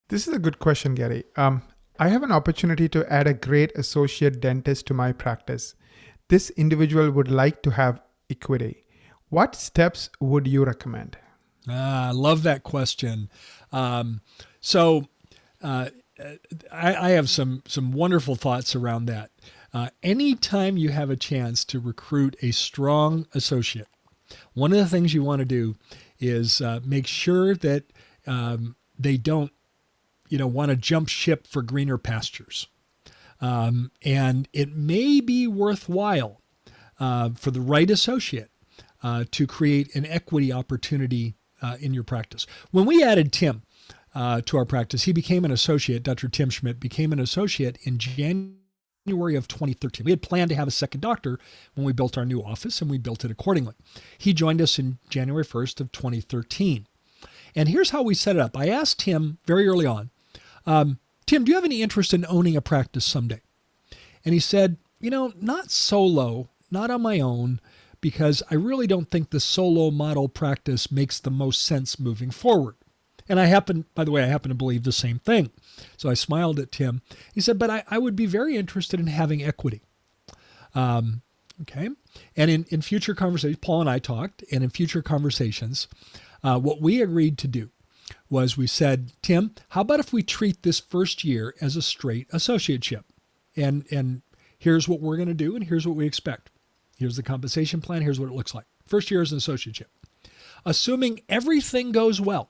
This is a good question, Gary. I have an opportunity to add a great associate dentist to my practice. This individual would like to have equity. What steps would you recommend? I love that question. So I have some wonderful thoughts around that. Anytime you have a chance to recruit a strong associate, one of the things you want to do is make sure that they don't, want to jump ship for greener pastures. And it may be worthwhile for the right associate to create an equity opportunity in your practice. When we added Tim to our practice, he became an associate. Dr. Tim Schmidt became an associate in January of 2013. We had planned to have a second doctor when we built our new office, and we built it accordingly. He joined us in January 1st of 2013. And here's how we set it up. I asked Tim very early on, Tim, do you have any interest in owning a practice someday? And he said, not solo, not on my own, because I really don't think the solo model practice makes the most sense moving forward. And I happen to believe the same thing. So I smiled at Tim. He said, but I would be very interested in having equity. Okay. And in future conversations, Paul and I talked, and in future conversations, what we agreed to do was we said, Tim, how about if we treat this first year as a straight associateship? And here's what we're going to do, and here's what we expect. Here's the compensation plan. Here's what it looks like. First year as an associateship. Assuming everything goes well,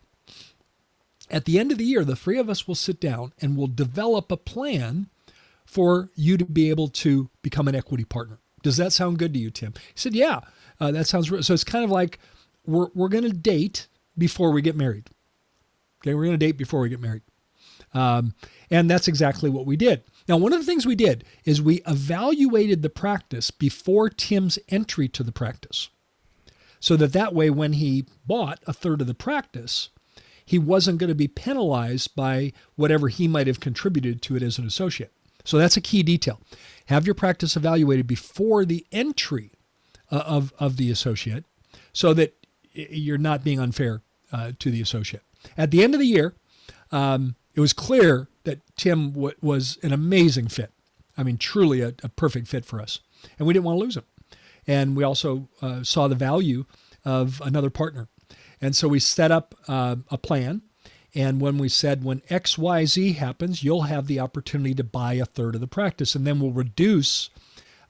at the end of the year, the three of us will sit down and we'll develop a plan for you to be able to become an equity partner. Does that sound good to you, Tim? He said, yeah, that sounds real. So it's kind of like we're going to date before we get married. Okay, we're going to date before we get married. And that's exactly what we did. Now, one of the things we did is we evaluated the practice before Tim's entry to the practice. So that way, when he bought a third of the practice, he wasn't going to be penalized by whatever he might have contributed to it as an associate. So that's a key detail. Have your practice evaluated before the entry of the associate so that you're not being unfair to the associate. At the end of the year, it was clear that Tim was an amazing fit. I mean, truly a perfect fit for us. And we didn't want to lose him. And we also saw the value of another partner. And so we set up a plan. And when we said, when XYZ happens, you'll have the opportunity to buy a third of the practice. And then we'll reduce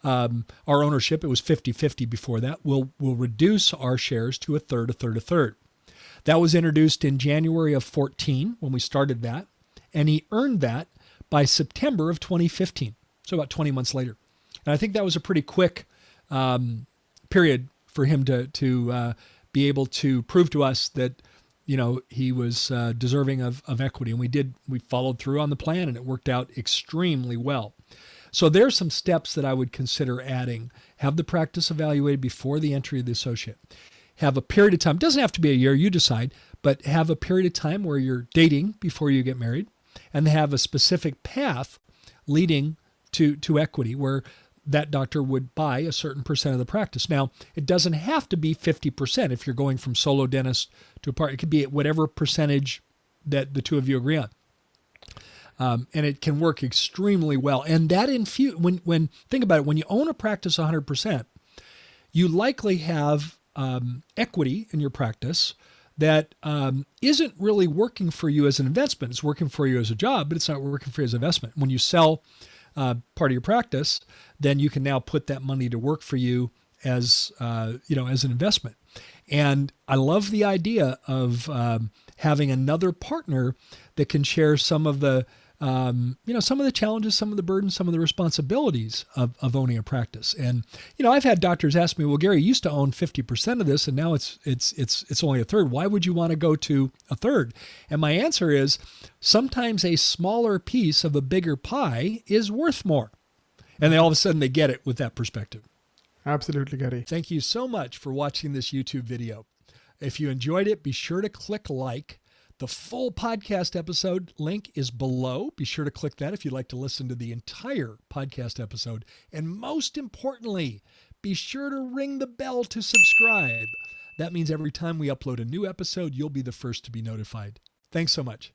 our ownership. It was 50-50 before that. We'll reduce our shares to a third. That was introduced in January of 14 when we started that. And he earned that by September of 2015. So about 20 months later. And I think that was a pretty quick period for him to be able to prove to us that, he was deserving of equity. And we followed through on the plan, and it worked out extremely well. So there's some steps that I would consider adding. Have the practice evaluated before the entry of the associate. Have a period of time, it doesn't have to be a year, you decide, but have a period of time where you're dating before you get married, and have a specific path leading to equity where that doctor would buy a certain percent of the practice. Now, it doesn't have to be 50% if you're going from solo dentist to a partner. It could be at whatever percentage that the two of you agree on. And it can work extremely well. And that when think about it, when you own a practice 100%, you likely have equity in your practice that isn't really working for you as an investment. It's working for you as a job, but it's not working for you as an investment. When you sell part of your practice, then you can now put that money to work for you as as an investment. And I love the idea of having another partner that can share some of the some of the challenges, some of the burdens, some of the responsibilities of owning a practice. And, I've had doctors ask me, well, Gary, you used to own 50% of this and now it's only a third. Why would you want to go to a third? And my answer is sometimes a smaller piece of a bigger pie is worth more. And then all of a sudden they get it with that perspective. Absolutely, Gary. Thank you so much for watching this YouTube video. If you enjoyed it, be sure to click like. The full podcast episode link is below. Be sure to click that if you'd like to listen to the entire podcast episode. And most importantly, be sure to ring the bell to subscribe. That means every time we upload a new episode, you'll be the first to be notified. Thanks so much.